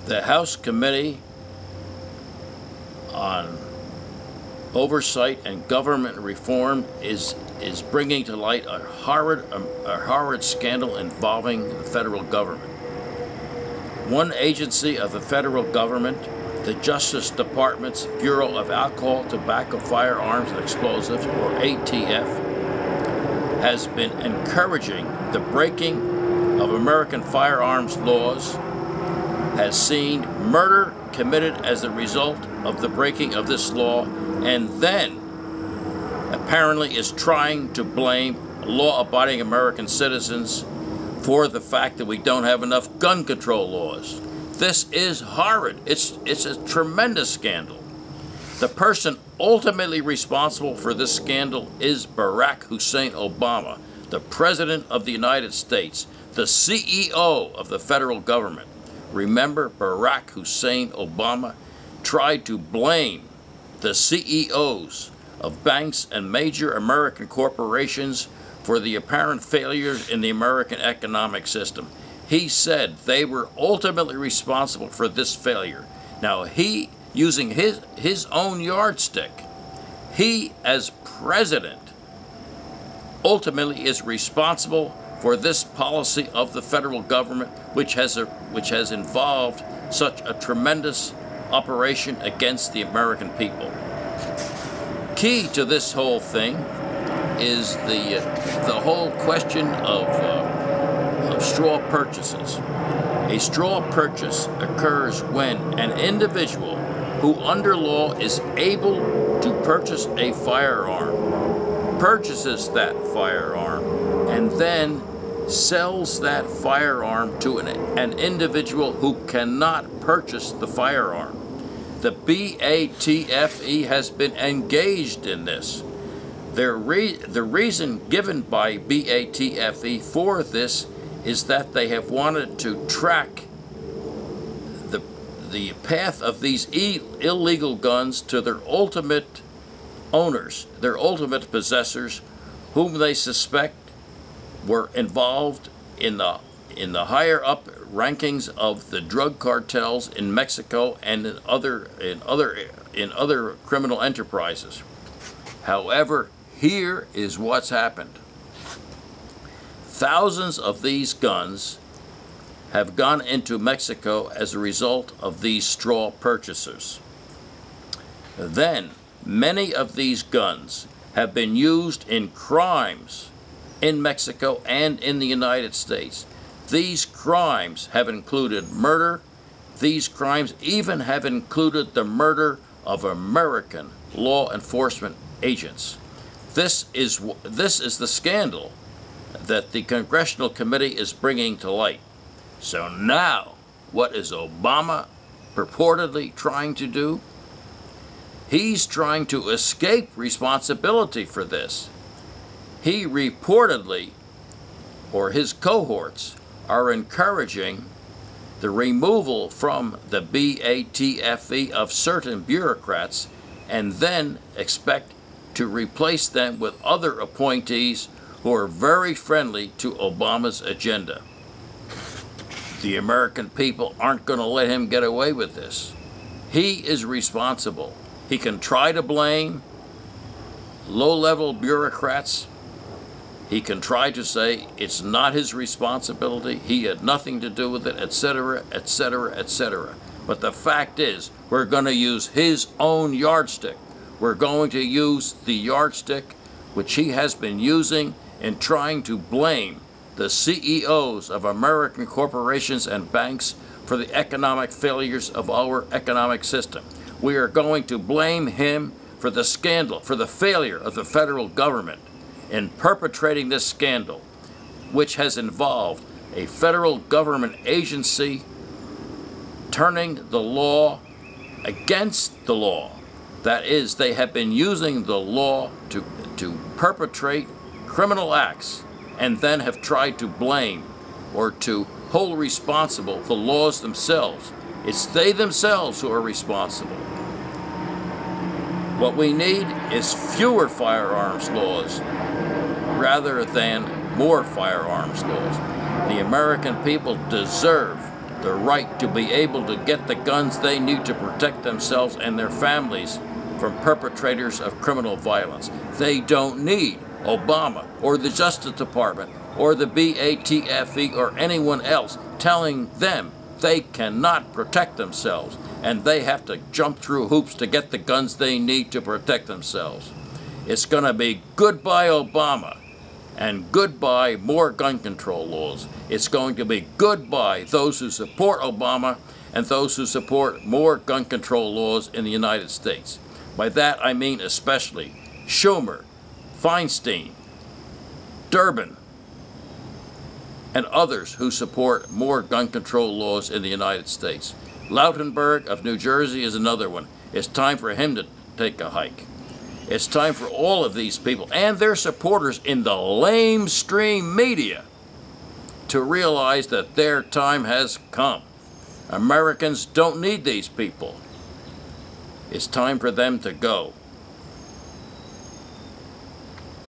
The House Committee on Oversight and Government Reform is bringing to light a horrid scandal involving the federal government. One agency of the federal government, the Justice Department's Bureau of Alcohol, Tobacco, Firearms, and Explosives, or ATF, has been encouraging the breaking of American firearms laws, has seen murder committed as a result of the breaking of this law, and then apparently is trying to blame law-abiding American citizens for the fact that we don't have enough gun control laws. This is horrid. It's a tremendous scandal. The person ultimately responsible for this scandal is Barack Hussein Obama, the President of the United States, the CEO of the federal government. Remember, Barack Hussein Obama tried to blame the CEOs of banks and major American corporations for the apparent failures in the American economic system. He said they were ultimately responsible for this failure. Now, he, using his own yardstick, he, as president, ultimately is responsible for this policy of the federal government, which has involved such a tremendous operation against the American people. Key to this whole thing is the whole question of straw purchases. A straw purchase occurs when an individual who under law is able to purchase a firearm purchases that firearm and then sells that firearm to an individual who cannot purchase the firearm. The BATFE has been engaged in this. The reason given by BATFE for this is that they have wanted to track the path of these illegal guns to their ultimate owners, their ultimate possessors, whom they suspect were involved in the higher up rankings of the drug cartels in Mexico and in other criminal enterprises. However, here is what's happened. Thousands of these guns have gone into Mexico as a result of these straw purchasers. Then, many of these guns have been used in crimes in Mexico and in the United States. These crimes have included murder. These crimes even have included the murder of American law enforcement agents. This is the scandal that the Congressional Committee is bringing to light. So now, what is Obama purportedly trying to do? He's trying to escape responsibility for this. He reportedly, or his cohorts, are encouraging the removal from the BATFE of certain bureaucrats and then expect to replace them with other appointees who are very friendly to Obama's agenda. The American people aren't going to let him get away with this. He is responsible. He can try to blame low-level bureaucrats. He can try to say it's not his responsibility, he had nothing to do with it, etc., etc., etc. But the fact is, we're going to use his own yardstick. We're going to use the yardstick which he has been using in trying to blame the CEOs of American corporations and banks for the economic failures of our economic system. We are going to blame him for the scandal, for the failure of the federal government in perpetrating this scandal, which has involved a federal government agency turning the law against the law. That is, they have been using the law to perpetrate criminal acts and then have tried to blame or to hold responsible the laws themselves. It's they themselves who are responsible. What we need is fewer firearms laws rather than more firearms laws. The American people deserve the right to be able to get the guns they need to protect themselves and their families from perpetrators of criminal violence. They don't need Obama or the Justice Department or the BATF or anyone else telling them they cannot protect themselves and they have to jump through hoops to get the guns they need to protect themselves. It's going to be goodbye Obama and goodbye more gun control laws. It's going to be goodbye those who support Obama and those who support more gun control laws in the United States. By that I mean especially Schumer, Feinstein, Durbin, and others who support more gun control laws in the United States. Lautenberg of New Jersey is another one. It's time for him to take a hike. It's time for all of these people and their supporters in the lamestream media to realize that their time has come. Americans don't need these people. It's time for them to go.